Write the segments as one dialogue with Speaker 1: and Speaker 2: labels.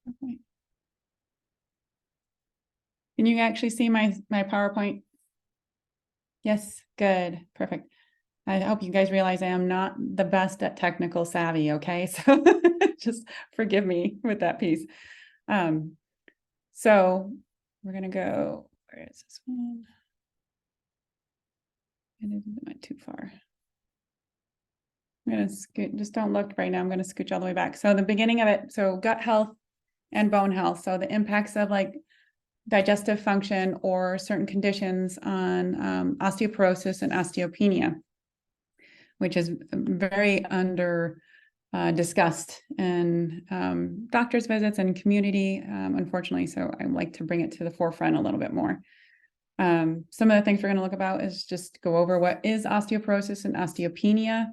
Speaker 1: Okay. Can you actually see my PowerPoint? Yes, good, perfect. I hope you guys realize I am not the best at technical savvy, okay? So just forgive me with that piece. So we're gonna go, where is this one? It went too far. I'm gonna scoot, just don't look right now. I'm gonna scooch all the way back. So the beginning of it, so gut health and bone health. So the impacts of like digestive function or certain conditions on osteoporosis and osteopenia, which is very under discussed in doctor's visits and community, unfortunately. So I like to bring it to the forefront a little bit more. Some of the things we're going to look about is just go over what is osteoporosis and osteopenia,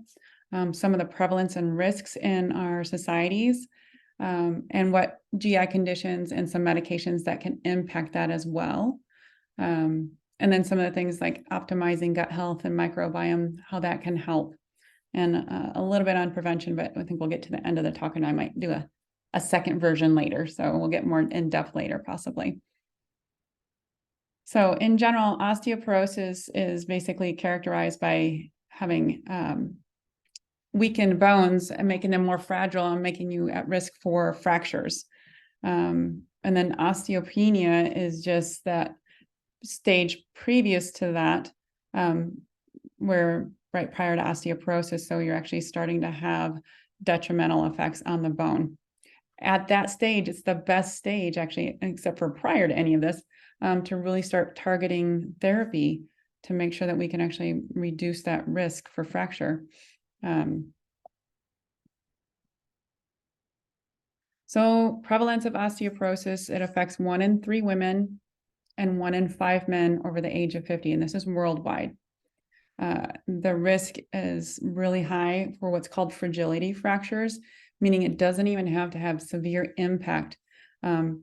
Speaker 1: some of the prevalence and risks in our societies, and what GI conditions and some medications that can impact that as well. And then some of the things like optimizing gut health and microbiome, how that can help. And a little bit on prevention, but I think we'll get to the end of the talk and I might do a second version later. So we'll get more in depth later, possibly. So in general, osteoporosis is basically characterized by having weakened bones and making them more fragile and making you at risk for fractures. And then osteopenia is just that stage previous to that, where right prior to osteoporosis, so you're actually starting to have detrimental effects on the bone. At that stage, it's the best stage, actually, except for prior to any of this, to really start targeting therapy to make sure that we can actually reduce that risk for fracture. So prevalence of osteoporosis, it affects 1 in 3 women and 1 in 5 men over the age of 50, and this is worldwide. The risk is really high for what's called fragility fractures, meaning it doesn't even have to have severe impact,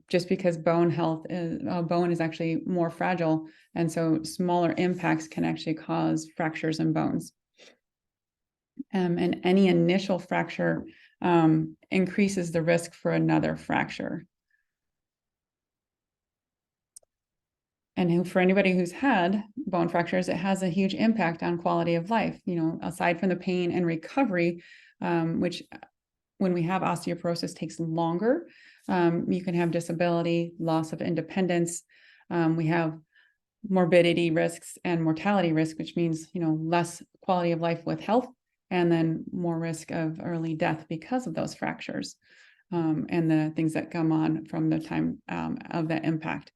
Speaker 1: just because bone is actually more fragile, and so smaller impacts can actually cause fractures in bones. And any initial fracture increases the risk for another fracture. And for anybody who's had bone fractures, it has a huge impact on quality of life, aside from the pain and recovery, which when we have osteoporosis takes longer. You can have disability, loss of independence. We have morbidity risks and mortality risk, which means, less quality of life with health, and then more risk of early death because of those fractures, and the things that come on from the time of that impact.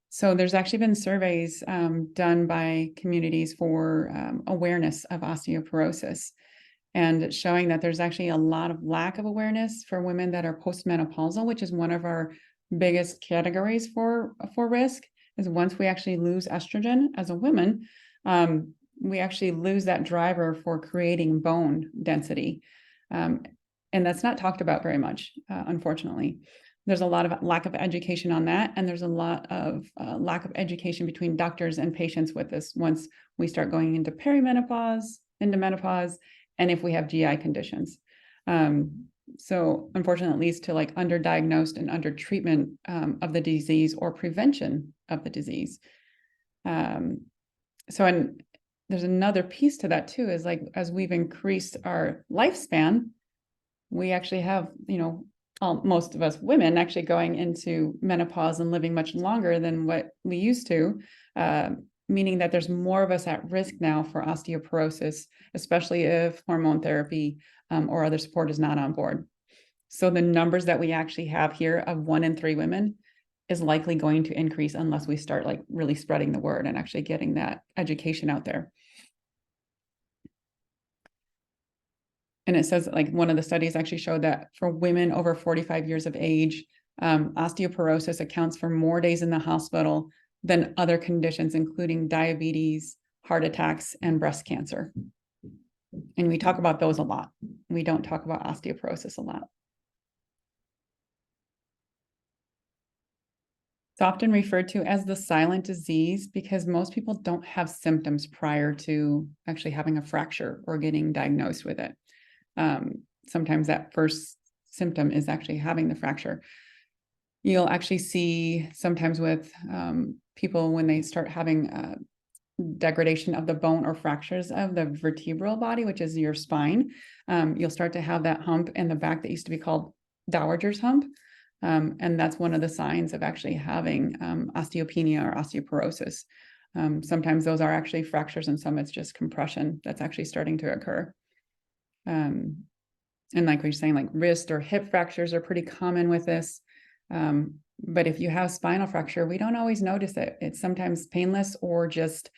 Speaker 1: So there's actually been surveys done by communities for awareness of osteoporosis, and showing that there's actually a lot of lack of awareness for women that are postmenopausal, which is one of our biggest categories for risk. Is once we actually lose estrogen as a woman, we actually lose that driver for creating bone density. And that's not talked about very much, unfortunately. There's a lot of lack of education on that, and there's a lot of lack of education between doctors and patients with this once we start going into perimenopause, into menopause, and if we have GI conditions. So unfortunately, it leads to like underdiagnosed and under treatment of the disease or prevention of the disease. And there's another piece to that too, is like, as we've increased our lifespan, we actually have, most of us women actually going into menopause and living much longer than what we used to, meaning that there's more of us at risk now for osteoporosis, especially if hormone therapy or other support is not on board. So the numbers that we actually have here of 1 in 3 women is likely going to increase unless we start like really spreading the word and actually getting that education out there. And it says like one of the studies actually showed that for women over 45 years of age, osteoporosis accounts for more days in the hospital than other conditions, including diabetes, heart attacks, and breast cancer. And we talk about those a lot. We don't talk about osteoporosis a lot. It's often referred to as the silent disease because most people don't have symptoms prior to actually having a fracture or getting diagnosed with it. sometimes that first symptom is actually having the fracture. You'll actually see sometimes with people when they start having degradation of the bone or fractures of the vertebral body, which is your spine, you'll start to have that hump in the back that used to be called dowager's hump. And that's one of the signs of actually having osteopenia or osteoporosis. Sometimes those are actually fractures, and some it's just compression that's actually starting to occur. And like we were saying, like wrist or hip fractures are pretty common with this. But if you have spinal fracture, we don't always notice it. It's sometimes painless or just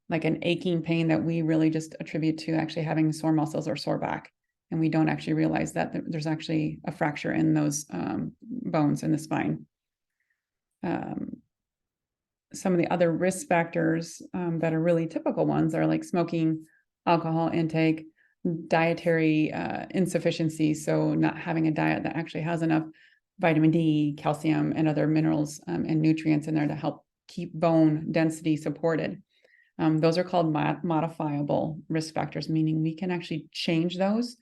Speaker 1: like an aching pain that we really just attribute to actually having sore muscles or sore back. And we don't actually realize that there's actually a fracture in those bones in the spine. Some of the other risk factors that are really typical ones are like smoking, alcohol intake, dietary insufficiency. So not having a diet that actually has enough vitamin D, calcium, and other minerals and nutrients in there to help keep bone density supported. Those are called modifiable risk factors, meaning we can actually change those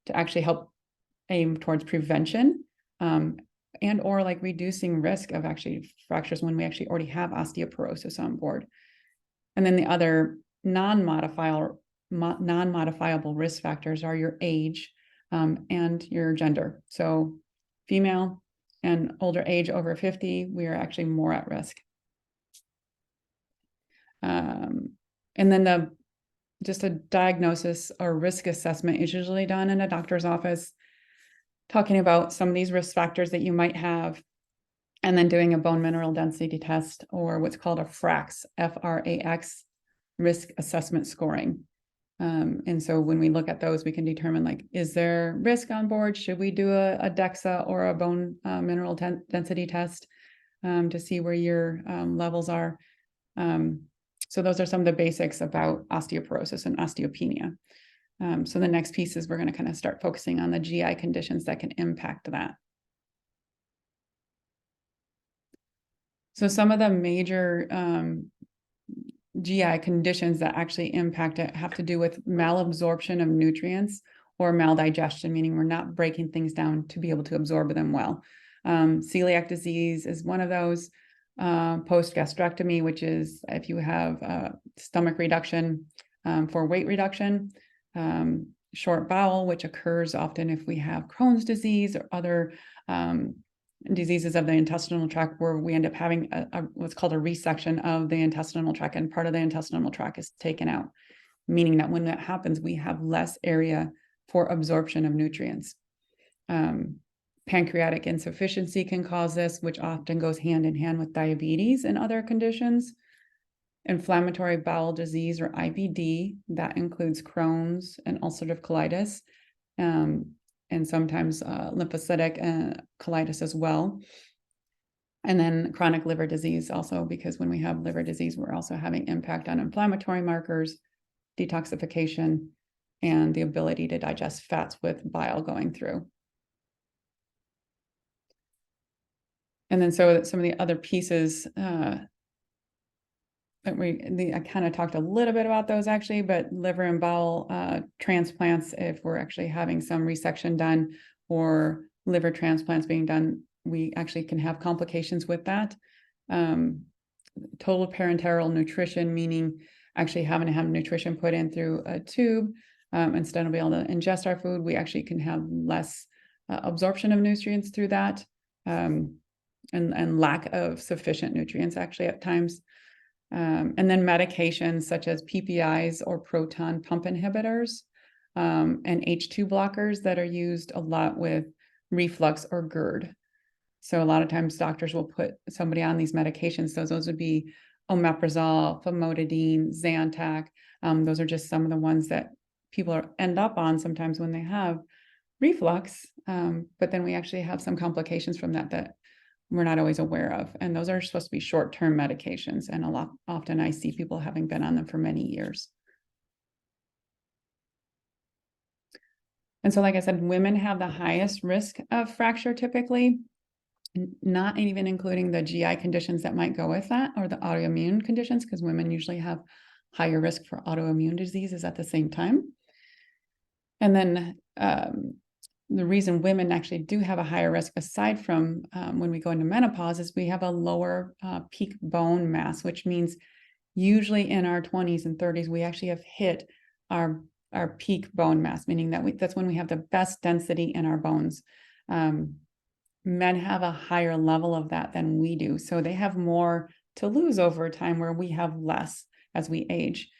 Speaker 1: to actually help aim towards prevention and or like reducing risk of actually fractures when we actually already have osteoporosis on board. And then the other non-modifiable risk factors are your age and your gender. So female and older age over 50, we are actually more at risk. And then just a diagnosis or risk assessment is usually done in a doctor's office, talking about some of these risk factors that you might have, and then doing a bone mineral density test, or what's called a FRAX, F-R-A-X, risk assessment scoring. And so when we look at those, we can determine, like, is there risk on board? Should we do a DEXA or a bone mineral density test to see where your levels are? So those are some of the basics about osteoporosis and osteopenia. So the next piece is we're going to kind of start focusing on the GI conditions that can impact that. So some of the major GI conditions that actually impact it have to do with malabsorption of nutrients or maldigestion, meaning we're not breaking things down to be able to absorb them well. Celiac disease is one of those. Post-gastrectomy, which is if you have stomach reduction for weight reduction. Short bowel, which occurs often if we have Crohn's disease or other diseases of the intestinal tract, where we end up having what's called a resection of the intestinal tract, and part of the intestinal tract is taken out, meaning that when that happens, we have less area for absorption of nutrients. Pancreatic insufficiency can cause this, which often goes hand in hand with diabetes and other conditions. Inflammatory bowel disease, or IBD, that includes Crohn's and ulcerative colitis, and sometimes lymphocytic colitis as well. And then chronic liver disease also, because when we have liver disease, we're also having impact on inflammatory markers, detoxification, and the ability to digest fats with bile going through. And then so some of the other pieces that I kind of talked a little bit about those actually, but liver and bowel transplants, if we're actually having some resection done or liver transplants being done, we actually can have complications with that. Total parenteral nutrition, meaning actually having to have nutrition put in through a tube instead of being able to ingest our food, we actually can have less absorption of nutrients through that. And lack of sufficient nutrients actually at times. And then medications such as PPIs or proton pump inhibitors and H2 blockers that are used a lot with reflux or GERD. So a lot of times doctors will put somebody on these medications. So those would be omeprazole, famotidine, Zantac. Those are just some of the ones that people end up on sometimes when they have reflux. But then we actually have some complications from that we're not always aware of. And those are supposed to be short-term medications. And often I see people having been on them for many years. And so, like I said, women have the highest risk of fracture typically, not even including the GI conditions that might go with that, or the autoimmune conditions, because women usually have higher risk for autoimmune diseases at the same time. And then the reason women actually do have a higher risk, aside from when we go into menopause, is we have a lower peak bone mass, which means usually in our 20s and 30s, we actually have hit our peak bone mass, meaning that that's when we have the best density in our bones. Men have a higher level of that than we do. So they have more to lose over time, where we have less as we age.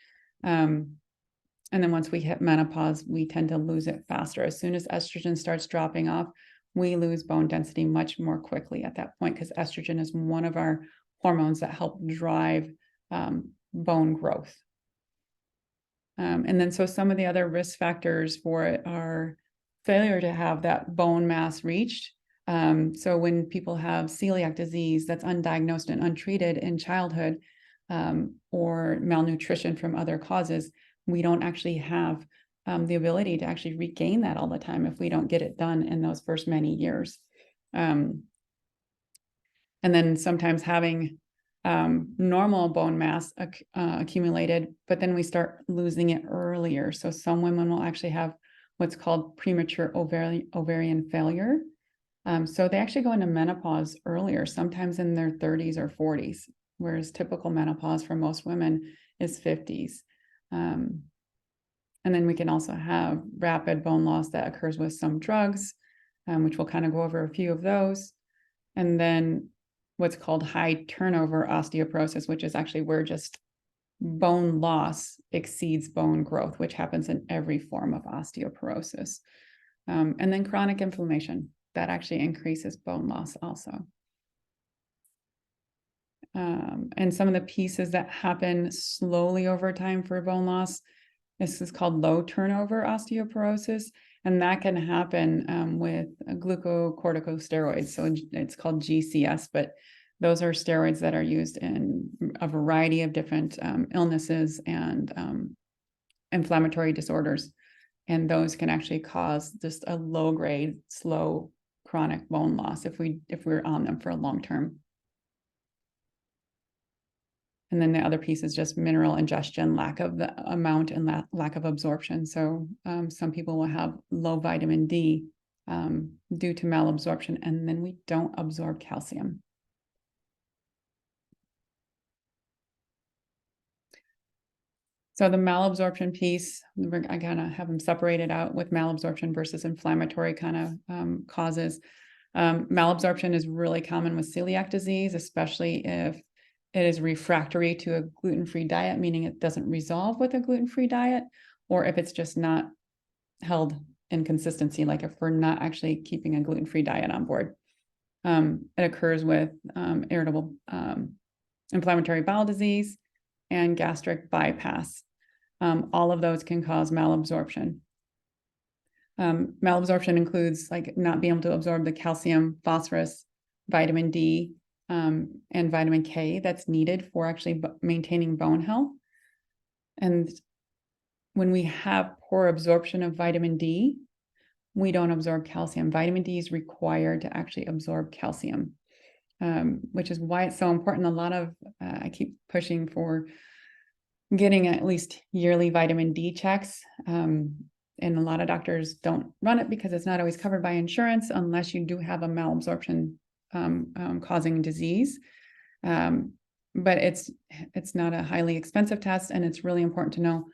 Speaker 1: And then once we hit menopause, we tend to lose it faster. As soon as estrogen starts dropping off, we lose bone density much more quickly at that point, because estrogen is one of our hormones that help drive bone growth. And then so some of the other risk factors for it are failure to have that bone mass reached. So when people have celiac disease that's undiagnosed and untreated in childhood, or malnutrition from other causes, we don't actually have the ability to actually regain that all the time if we don't get it done in those first many years. And then sometimes having normal bone mass accumulated, but then we start losing it earlier. So some women will actually have what's called premature ovarian failure. So they actually go into menopause earlier, sometimes in their 30s or 40s, whereas typical menopause for most women is 50s. And then we can also have rapid bone loss that occurs with some drugs, which we'll kind of go over a few of those. And then what's called high turnover osteoporosis, which is actually where just bone loss exceeds bone growth, which happens in every form of osteoporosis. And then chronic inflammation, that actually increases bone loss also. And some of the pieces that happen slowly over time for bone loss, this is called low turnover osteoporosis, and that can happen with glucocorticosteroids. So it's called GCS, but those are steroids that are used in a variety of different illnesses and inflammatory disorders. And those can actually cause just a low grade, slow, chronic bone loss if we're on them for a long term. And then the other piece is just mineral ingestion, lack of the amount and lack of absorption. So some people will have low vitamin D due to malabsorption, and then we don't absorb calcium. So the malabsorption piece, I kind of have them separated out with malabsorption versus inflammatory kind of causes. Malabsorption is really common with celiac disease, especially if it is refractory to a gluten-free diet, meaning it doesn't resolve with a gluten-free diet, or if it's just not held in consistency, like if we're not actually keeping a gluten-free diet on board. It occurs with irritable inflammatory bowel disease and gastric bypass. All of those can cause malabsorption. Malabsorption includes like not being able to absorb the calcium, phosphorus, vitamin D, and vitamin K that's needed for actually maintaining bone health. And when we have poor absorption of vitamin D, we don't absorb calcium. Vitamin D is required to actually absorb calcium, which is why it's so important. A lot of, I keep pushing for getting at least yearly vitamin D checks. And a lot of doctors don't run it because it's not always covered by insurance unless you do have a malabsorption causing disease. But it's not a highly expensive test, and it's really important to know,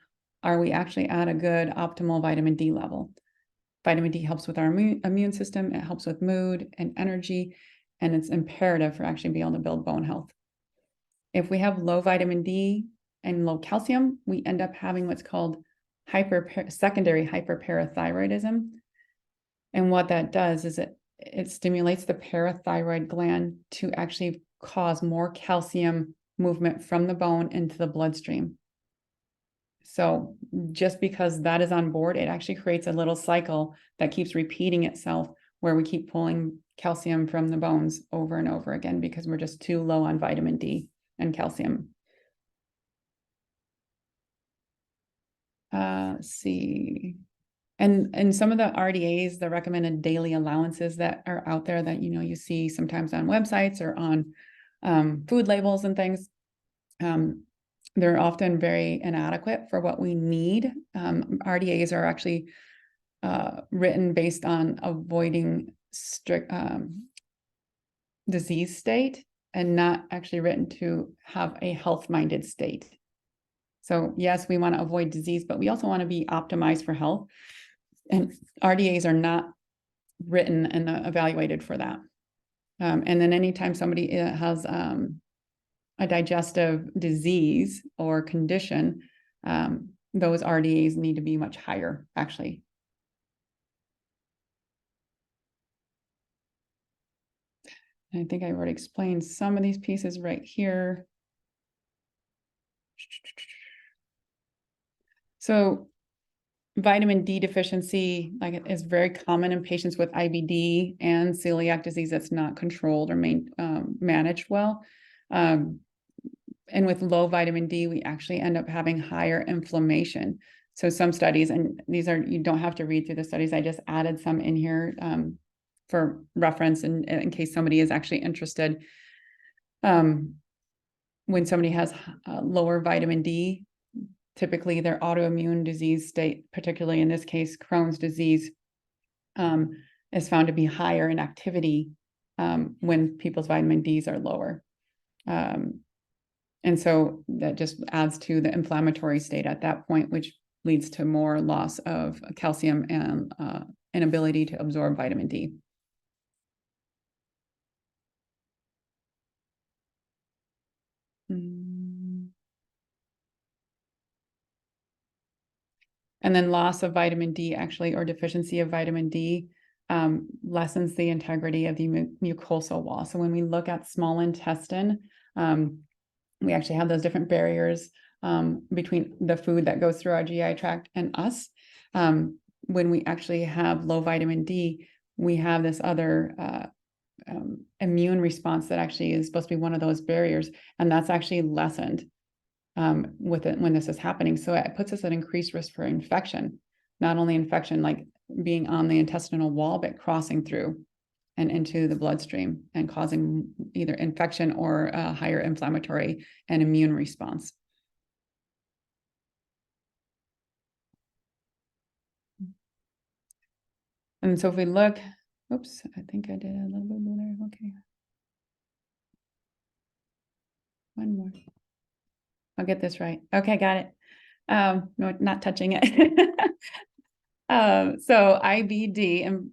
Speaker 1: are we actually at a good optimal vitamin D level? Vitamin D helps with our immune system, it helps with mood and energy, and it's imperative for actually being able to build bone health. If we have low vitamin D and low calcium, we end up having what's called secondary hyperparathyroidism. And what that does is it stimulates the parathyroid gland to actually cause more calcium movement from the bone into the bloodstream. So just because that is on board, it actually creates a little cycle that keeps repeating itself, where we keep pulling calcium from the bones over and over again because we're just too low on vitamin D and calcium. Let's see. And some of the RDAs, the recommended daily allowances that are out there that, you see sometimes on websites or on food labels and things, they're often very inadequate for what we need. RDAs are actually written based on avoiding strict disease state, and not actually written to have a health-minded state. So yes, we want to avoid disease, but we also want to be optimized for health. And RDAs are not written and evaluated for that. And then anytime somebody has a digestive disease or condition, those RDAs need to be much higher, actually. I think I already explained some of these pieces right here. So vitamin D deficiency, like, is very common in patients with IBD and celiac disease that's not controlled or managed well. And with low vitamin D, we actually end up having higher inflammation. So some studies, and these are, you don't have to read through the studies, I just added some in here for reference and in case somebody is actually interested. When somebody has lower vitamin D, typically their autoimmune disease state, particularly in this case, Crohn's disease, is found to be higher in activity when people's vitamin Ds are lower. And so that just adds to the inflammatory state at that point, which leads to more loss of calcium and inability to absorb vitamin D. And then loss of vitamin D actually, or deficiency of vitamin D, lessens the integrity of the mucosal wall. So when we look at small intestine, we actually have those different barriers between the food that goes through our GI tract and us. When we actually have low vitamin D, we have this other immune response that actually is supposed to be one of those barriers, and that's actually lessened with it when this is happening. So it puts us at increased risk for infection, not only infection like being on the intestinal wall, but crossing through and into the bloodstream and causing either infection or a higher inflammatory and immune response. And so if we look, oops, I think I did a little bit more there. Okay. One more. I'll get this right. Okay, got it. No, not touching it. So IBD,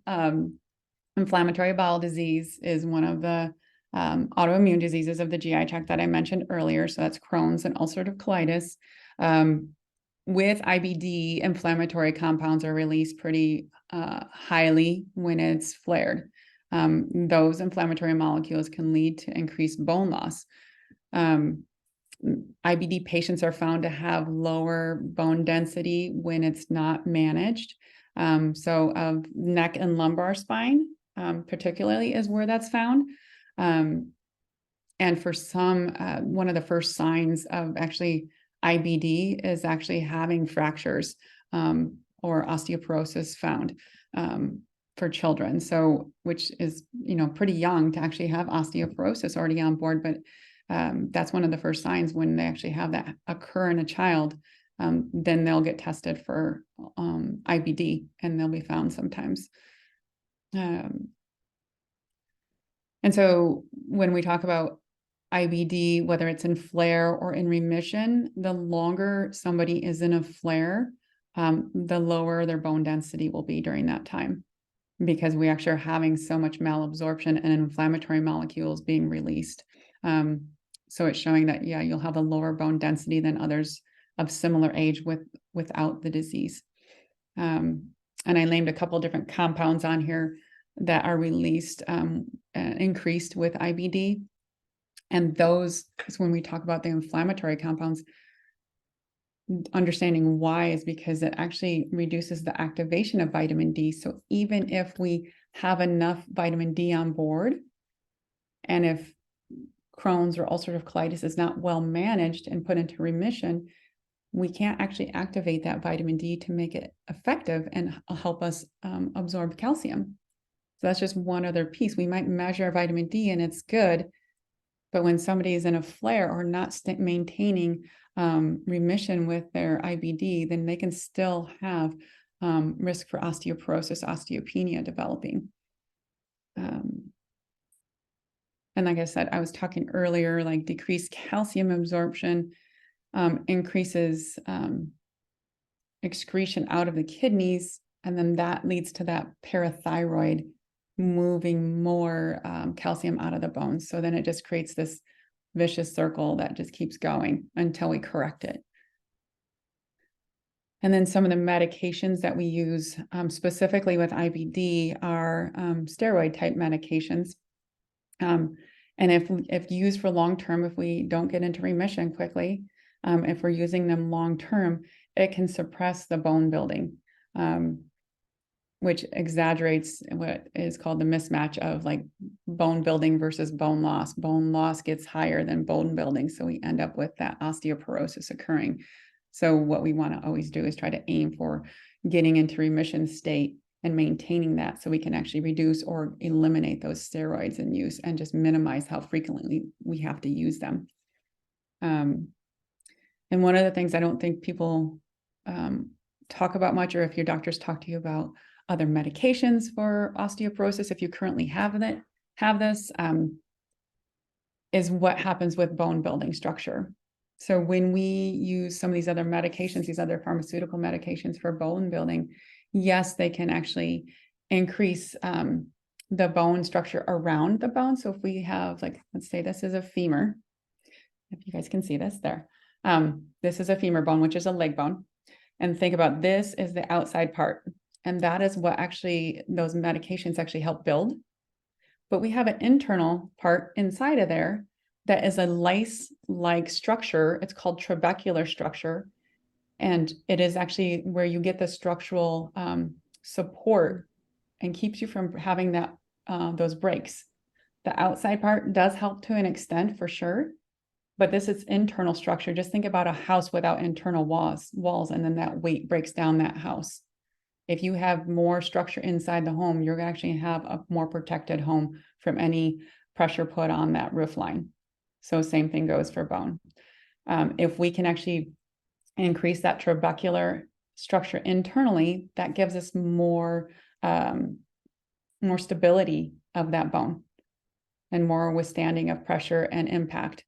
Speaker 1: inflammatory bowel disease, is one of the autoimmune diseases of the GI tract that I mentioned earlier. So that's Crohn's and ulcerative colitis. With IBD, inflammatory compounds are released pretty highly when it's flared. Those inflammatory molecules can lead to increased bone loss. IBD patients are found to have lower bone density when it's not managed. So of neck and lumbar spine, particularly, is where that's found. And for some, one of the first signs of actually IBD is actually having fractures or osteoporosis found for children. So, which is, pretty young to actually have osteoporosis already on board, but that's one of the first signs when they actually have that occur in a child. Then they'll get tested for IBD, and they'll be found sometimes. And so when we talk about IBD, whether it's in flare or in remission, the longer somebody is in a flare, the lower their bone density will be during that time, because we actually are having so much malabsorption and inflammatory molecules being released. So it's showing that, yeah, you'll have a lower bone density than others of similar age without the disease. And I named a couple different compounds on here that are released, increased with IBD. And those is when we talk about the inflammatory compounds, understanding why is because it actually reduces the activation of vitamin D. So even if we have enough vitamin D on board, and if Crohn's or ulcerative colitis is not well managed and put into remission, we can't actually activate that vitamin D to make it effective and help us absorb calcium. So that's just one other piece. We might measure vitamin D and it's good, but when somebody is in a flare or not maintaining remission with their IBD, then they can still have risk for osteoporosis, osteopenia developing. And like I said, I was talking earlier, like decreased calcium absorption increases excretion out of the kidneys, and then that leads to that parathyroid moving more calcium out of the bones. So then it just creates this vicious circle that just keeps going until we correct it. And then some of the medications that we use specifically with IBD are steroid type medications. And if used for long-term, if we don't get into remission quickly, if we're using them long-term, it can suppress the bone building, which exaggerates what is called the mismatch of like bone building versus bone loss. Bone loss gets higher than bone building, so we end up with that osteoporosis occurring. So what we want to always do is try to aim for getting into remission state and maintaining that so we can actually reduce or eliminate those steroids in use and just minimize how frequently we have to use them. And one of the things I don't think people talk about much, or if your doctors talk to you about other medications for osteoporosis, if you currently have this, is what happens with bone building structure. So when we use some of these other medications, these other pharmaceutical medications for bone building, yes, they can actually increase the bone structure around the bone. So if we have, like, let's say this is a femur, if you guys can see this there. This is a femur bone, which is a leg bone. And think about this is the outside part. And that is what actually those medications actually help build. But we have an internal part inside of there that is a lice-like structure. It's called trabecular structure. And it is actually where you get the structural support and keeps you from having that those breaks. The outside part does help to an extent for sure, but this is internal structure. Just think about a house without internal walls, and then that weight breaks down that house. If you have more structure inside the home, you're going to actually have a more protected home from any pressure put on that roof line. So same thing goes for bone. If we can actually increase that trabecular structure internally, that gives us more stability of that bone and more withstanding of pressure and impact.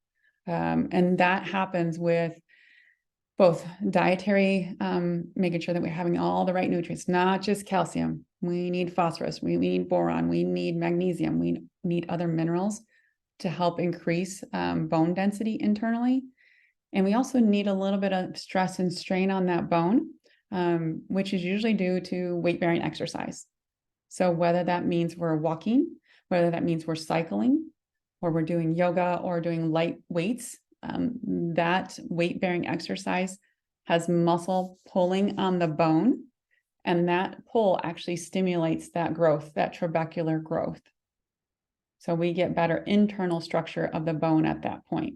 Speaker 1: And that happens with both dietary, making sure that we're having all the right nutrients, not just calcium. We need phosphorus, we need boron, we need magnesium, we need other minerals to help increase bone density internally. And we also need a little bit of stress and strain on that bone, which is usually due to weight-bearing exercise. So whether that means we're walking, whether that means we're cycling, or we're doing yoga or doing light weights, that weight-bearing exercise has muscle pulling on the bone, and that pull actually stimulates that growth, that trabecular growth. So we get better internal structure of the bone at that point.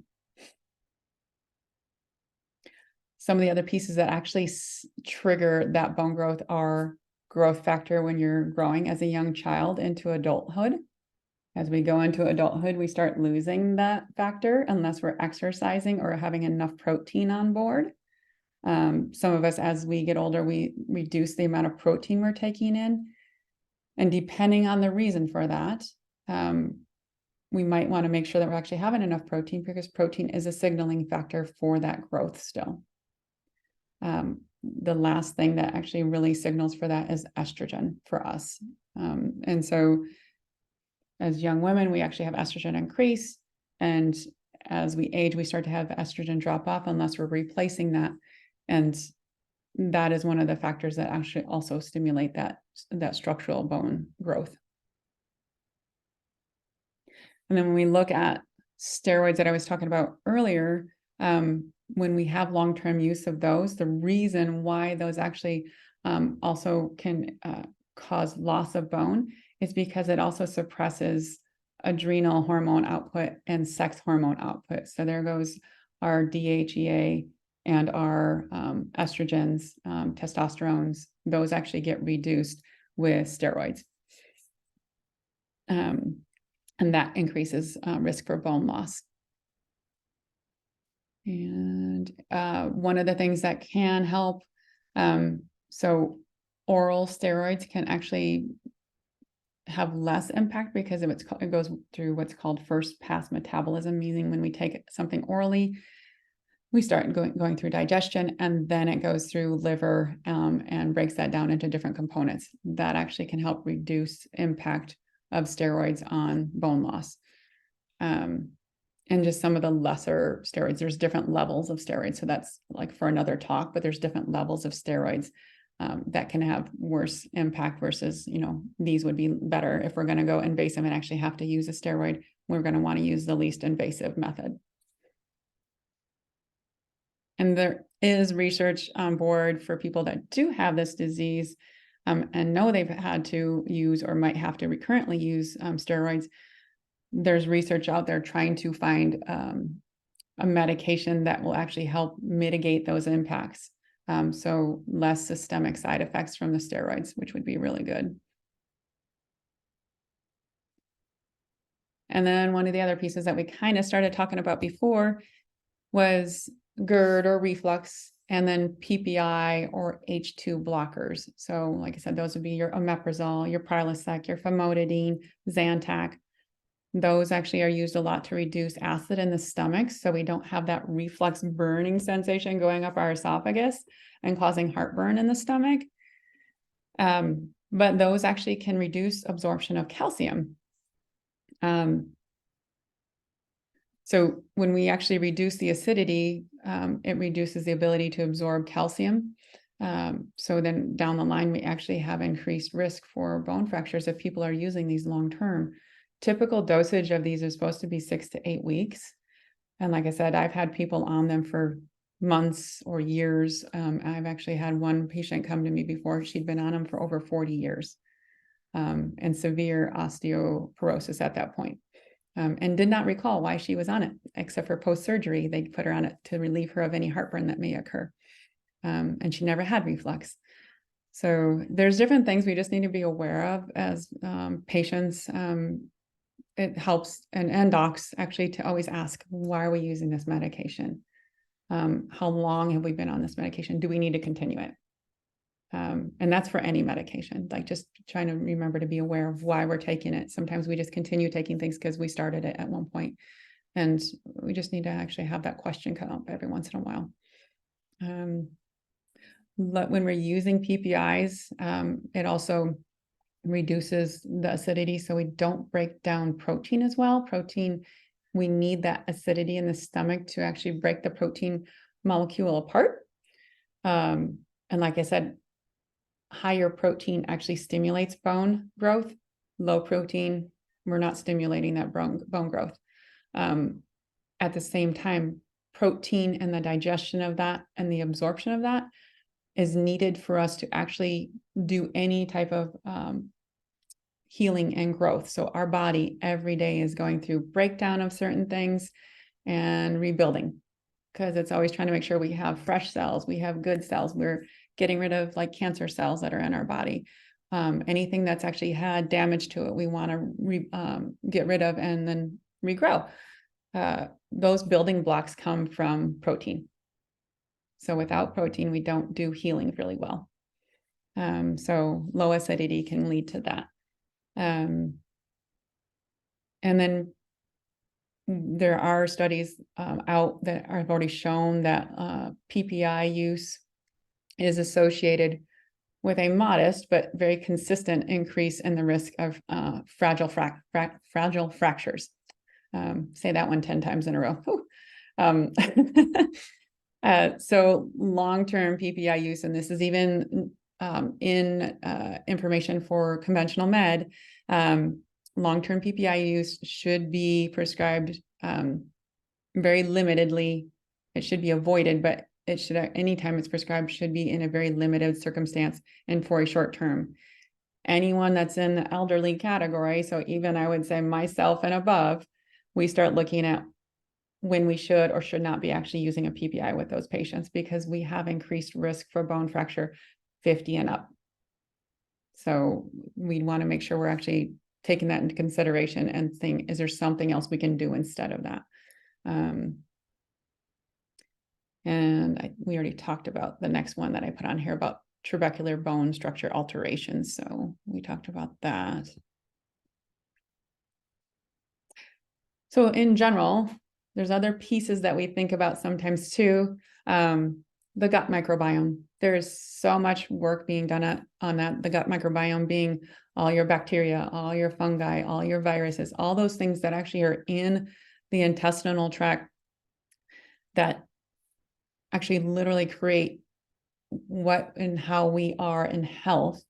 Speaker 1: Some of the other pieces that actually trigger that bone growth are growth factor when you're growing as a young child into adulthood. As we go into adulthood, we start losing that factor unless we're exercising or having enough protein on board. Some of us, as we get older, we reduce the amount of protein we're taking in. And depending on the reason for that, we might want to make sure that we're actually having enough protein, because protein is a signaling factor for that growth still. The last thing that actually really signals for that is estrogen for us. And so as young women, we actually have estrogen increase. And as we age, we start to have estrogen drop off unless we're replacing that. And that is one of the factors that actually also stimulate that structural bone growth. And then when we look at steroids that I was talking about earlier, when we have long-term use of those, the reason why those actually also can cause loss of bone is because it also suppresses adrenal hormone output and sex hormone output. So there goes our DHEA and our estrogens, testosterones. Those actually get reduced with steroids. And that increases risk for bone loss. And one of the things that can help, so oral steroids can actually have less impact because of it goes through what's called first pass metabolism, meaning when we take something orally, we start going through digestion, and then it goes through liver and breaks that down into different components. That actually can help reduce impact of steroids on bone loss. And just some of the lesser steroids, there's different levels of steroids. So that's like for another talk, but there's different levels of steroids that can have worse impact versus, these would be better. If we're going to go invasive and actually have to use a steroid, we're going to want to use the least invasive method. And there is research on board for people that do have this disease and know they've had to use or might have to recurrently use steroids. There's research out there trying to find a medication that will actually help mitigate those impacts. So less systemic side effects from the steroids, which would be really good. And then one of the other pieces that we kind of started talking about before was GERD or reflux, and then PPI or H2 blockers. So like I said, those would be your omeprazole, your Prilosec, your famotidine, Zantac. Those actually are used a lot to reduce acid in the stomach, so we don't have that reflux burning sensation going up our esophagus and causing heartburn in the stomach. But those actually can reduce absorption of calcium. So when we actually reduce the acidity, it reduces the ability to absorb calcium. So then down the line, we actually have increased risk for bone fractures if people are using these long term. Typical dosage of these is supposed to be 6 to 8 weeks. And like I said, I've had people on them for months or years. I've actually had one patient come to me before. She'd been on them for over 40 years and severe osteoporosis at that point. And did not recall why she was on it, except for post-surgery. They put her on it to relieve her of any heartburn that may occur. And she never had reflux. So there's different things we just need to be aware of as patients. It helps, and docs actually, to always ask, why are we using this medication? How long have we been on this medication? Do we need to continue it? And that's for any medication, like just trying to remember to be aware of why we're taking it. Sometimes we just continue taking things because we started it at one point, and we just need to actually have that question come up every once in a while. But when we're using PPIs, it also reduces the acidity, so we don't break down protein as well. Protein, we need that acidity in the stomach to actually break the protein molecule apart. And like I said, higher protein actually stimulates bone growth. Low protein, we're not stimulating that bone growth. At the same time, protein and the digestion of that and the absorption of that is needed for us to actually do any type of healing and growth. So our body every day is going through breakdown of certain things and rebuilding, because it's always trying to make sure we have fresh cells, we have good cells, we're getting rid of like cancer cells that are in our body. Anything that's actually had damage to it, we want to get rid of and then regrow. Those building blocks come from protein. So without protein, we don't do healing really well. So low acidity can lead to that. And then there are studies out that have already shown that PPI use is associated with a modest but very consistent increase in the risk of fragile fractures. Say that one 10 times in a row. So long-term PPI use, and this is even in information for conventional med, long-term PPI use should be prescribed very limitedly. It should be avoided, but it should, anytime it's prescribed, should be in a very limited circumstance and for a short term. Anyone that's in the elderly category, so even I would say myself and above, we start looking at when we should or should not be actually using a PPI with those patients, because we have increased risk for bone fracture 50 and up. So we want to make sure we're actually taking that into consideration and think, is there something else we can do instead of that? And we already talked about the next one that I put on here about trabecular bone structure alterations. So we talked about that. So in general, there's other pieces that we think about sometimes too. The gut microbiome. There's so much work being done on that. The gut microbiome being all your bacteria, all your fungi, all your viruses, all those things that actually are in the intestinal tract that actually literally create what and how we are in health.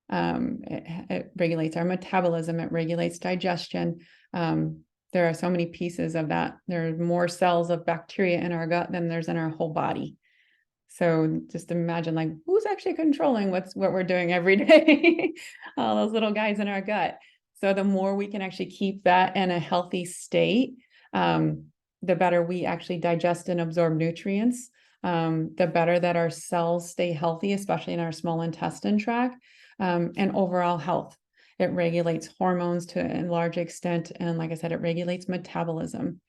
Speaker 1: It regulates our metabolism. It regulates digestion. There are so many pieces of that. There are more cells of bacteria in our gut than there's in our whole body. So just imagine, like, who's actually controlling what we're doing every day? All those little guys in our gut. So the more we can actually keep that in a healthy state, the better we actually digest and absorb nutrients, the better that our cells stay healthy, especially in our small intestine tract, and overall health. It regulates hormones to a large extent. And like I said, it regulates metabolism.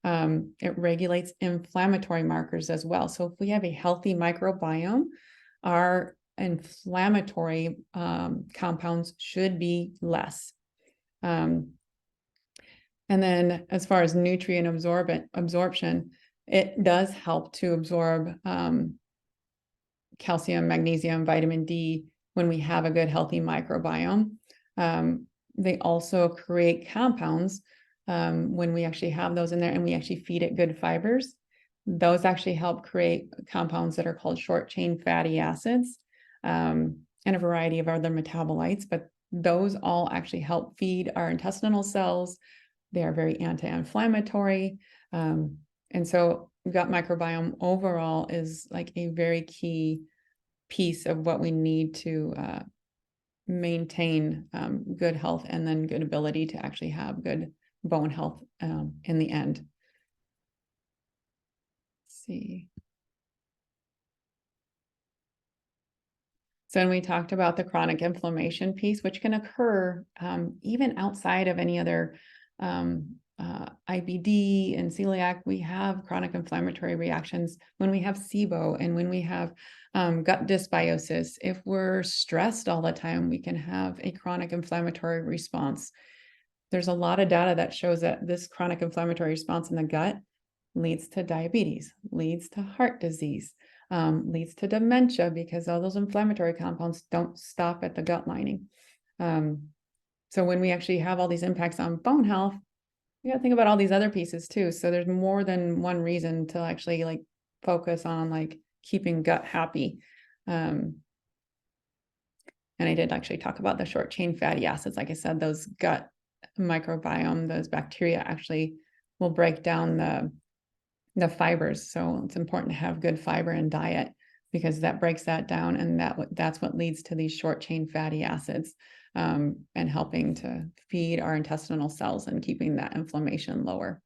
Speaker 1: It regulates inflammatory markers as well. So if we have a healthy microbiome, our inflammatory compounds should be less. And then as far as nutrient absorption, it does help to absorb calcium, magnesium, vitamin D when we have a good healthy microbiome. They also create compounds when we actually have those in there and we actually feed it good fibers. Those actually help create compounds that are called short chain fatty acids, and a variety of other metabolites, but those all actually help feed our intestinal cells. They are very anti-inflammatory. And so gut microbiome overall is like a very key piece of what we need to maintain good health and then good ability to actually have good bone health in the end. Let's see. So when we talked about the chronic inflammation piece, which can occur even outside of any other IBD and celiac, we have chronic inflammatory reactions when we have SIBO and when we have gut dysbiosis. If we're stressed all the time, we can have a chronic inflammatory response. There's a lot of data that shows that this chronic inflammatory response in the gut leads to diabetes, leads to heart disease, leads to dementia, because all those inflammatory compounds don't stop at the gut lining. So when we actually have all these impacts on bone health, we got to think about all these other pieces too. So there's more than one reason to actually like focus on like keeping gut happy. And I did actually talk about the short chain fatty acids. Like I said, those gut microbiome, those bacteria actually will break down the fibers. So it's important to have good fiber in diet because that breaks that down, and that's what leads to these short chain fatty acids, and helping to feed our intestinal cells and keeping that inflammation lower.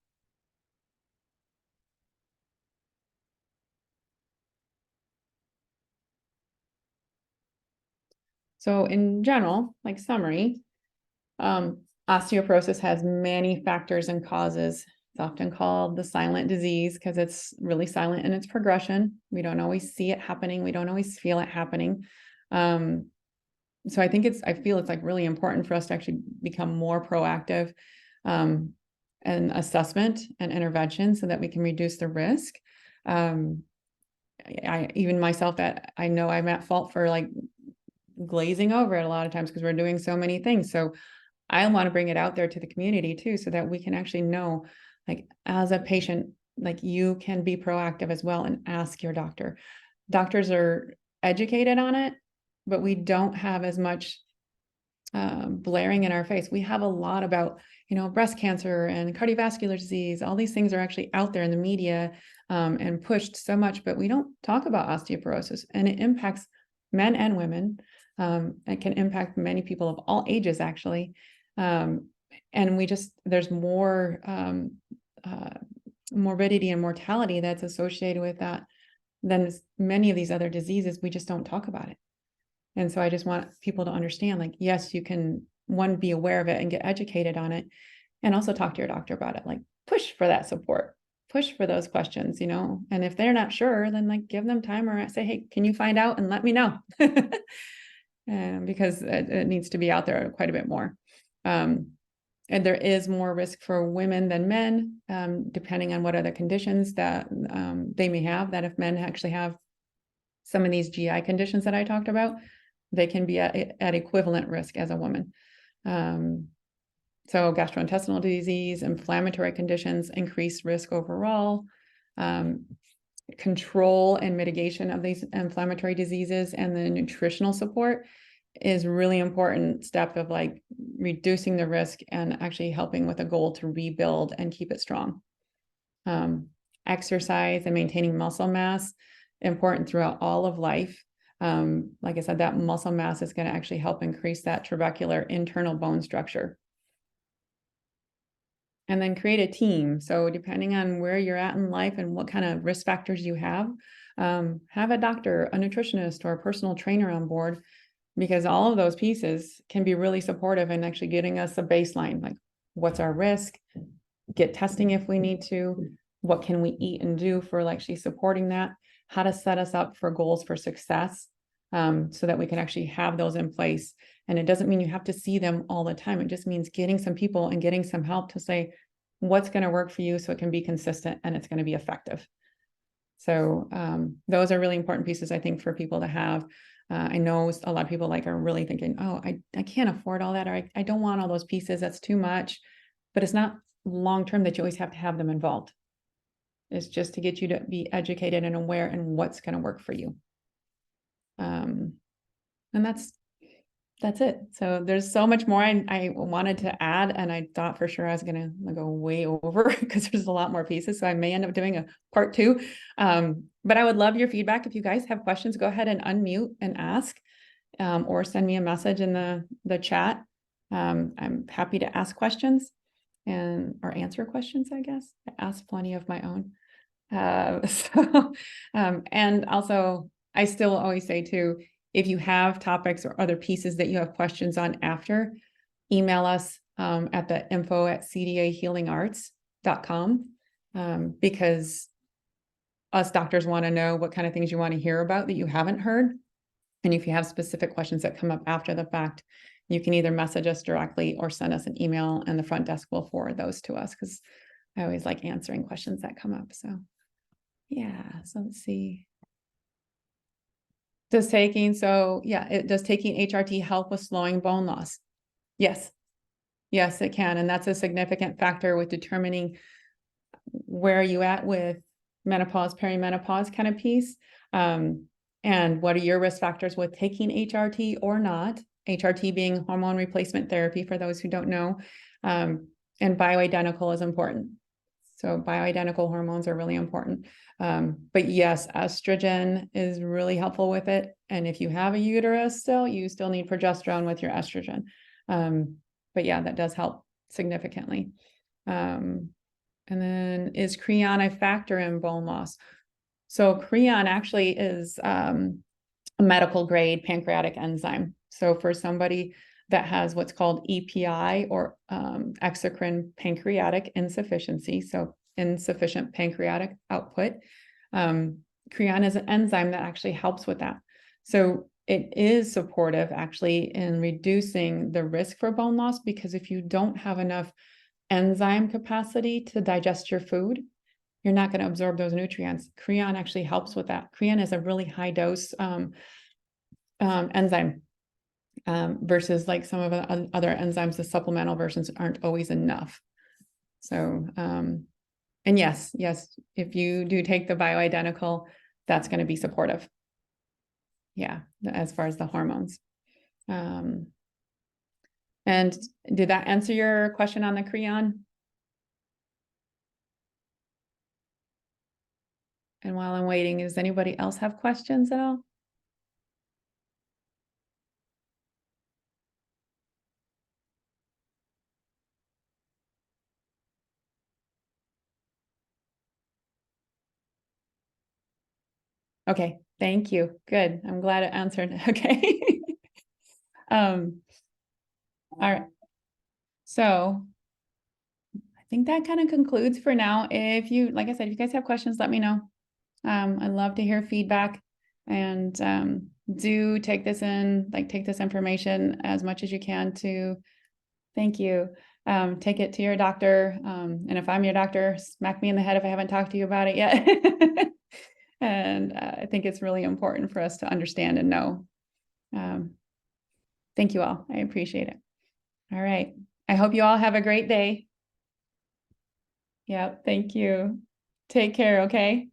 Speaker 1: So in general, like summary, osteoporosis has many factors and causes. It's often called the silent disease because it's really silent in its progression. We don't always see it happening. We don't always feel it happening. So I feel it's like really important for us to actually become more proactive in assessment and intervention so that we can reduce the risk. Even myself, that I know I'm at fault for like glazing over it a lot of times because we're doing so many things. So I want to bring it out there to the community too, so that we can actually know, like as a patient, like you can be proactive as well and ask your doctor. Doctors are educated on it, but we don't have as much blaring in our face. We have a lot about, breast cancer and cardiovascular disease. All these things are actually out there in the media and pushed so much, but we don't talk about osteoporosis, and it impacts men and women. It can impact many people of all ages, actually. And there's more morbidity and mortality that's associated with that than many of these other diseases. We just don't talk about it. And so I just want people to understand, like, yes, you can, one, be aware of it and get educated on it, and also talk to your doctor about it. Like, push for that support, push for those questions, and if they're not sure, then like give them time or say, hey, can you find out and let me know? Because it needs to be out there quite a bit more. And there is more risk for women than men, depending on what other conditions that they may have, that if men actually have some of these GI conditions that I talked about, they can be at equivalent risk as a woman. So gastrointestinal disease, inflammatory conditions, increased risk overall. Control and mitigation of these inflammatory diseases and the nutritional support is really important step of like reducing the risk and actually helping with a goal to rebuild and keep it strong. Exercise and maintaining muscle mass, important throughout all of life. Like I said, that muscle mass is going to actually help increase that trabecular internal bone structure. And then create a team. So depending on where you're at in life and what kind of risk factors you have a doctor, a nutritionist, or a personal trainer on board, because all of those pieces can be really supportive in actually getting us a baseline, like what's our risk, get testing if we need to, what can we eat and do for actually supporting that, how to set us up for goals for success, so that we can actually have those in place. And it doesn't mean you have to see them all the time. It just means getting some people and getting some help to say what's going to work for you so it can be consistent and it's going to be effective. So those are really important pieces, I think, for people to have. I know a lot of people are really thinking, oh, I can't afford all that, or I don't want all those pieces. That's too much. But it's not long-term that you always have to have them involved. It's just to get you to be educated and aware in what's going to work for you. And that's it. So there's so much more I wanted to add, and I thought for sure I was going to go way over because there's a lot more pieces. So I may end up doing a part 2. But I would love your feedback. If you guys have questions, go ahead and unmute and ask, or send me a message in the chat. I'm happy to ask questions or answer questions, I guess. I ask plenty of my own. And also I still always say too, if you have topics or other pieces that you have questions on after, email us at the info@cdahealingarts.com, because us doctors want to know what kind of things you want to hear about that you haven't heard. And if you have specific questions that come up after the fact, you can either message us directly or send us an email, and the front desk will forward those to us, because I always like answering questions that come up. So yeah, so let's see. Does taking HRT help with slowing bone loss? Yes. Yes, it can. And that's a significant factor with determining where are you at with menopause, perimenopause kind of piece. And what are your risk factors with taking HRT or not? HRT being hormone replacement therapy, for those who don't know. And bioidentical is important. So bioidentical hormones are really important. But yes, estrogen is really helpful with it. And if you have a uterus still, you still need progesterone with your estrogen. But yeah, that does help significantly. And then, is creon a factor in bone loss? So creon actually is a medical grade pancreatic enzyme. So for somebody that has what's called EPI, or exocrine pancreatic insufficiency, so insufficient pancreatic output, creon is an enzyme that actually helps with that. So it is supportive actually in reducing the risk for bone loss, because if you don't have enough enzyme capacity to digest your food, you're not going to absorb those nutrients. Creon actually helps with that. Creon is a really high dose enzyme. Versus like some of the other enzymes, the supplemental versions aren't always enough. So, and yes, if you do take the bioidentical, that's going to be supportive. Yeah, as far as the hormones. And did that answer your question on the creon? And while I'm waiting, does anybody else have questions at all? Okay, thank you. Good. I'm glad it answered. Okay. All right. So I think that kind of concludes for now. If you, like I said, if you guys have questions, let me know. I love to hear feedback, and do take this in, like take this information as much as you can to, thank you. Take it to your doctor. And if I'm your doctor, smack me in the head if I haven't talked to you about it yet. And I think it's really important for us to understand and know. Thank you all. I appreciate it. All right. I hope you all have a great day. Yeah, thank you. Take care, okay?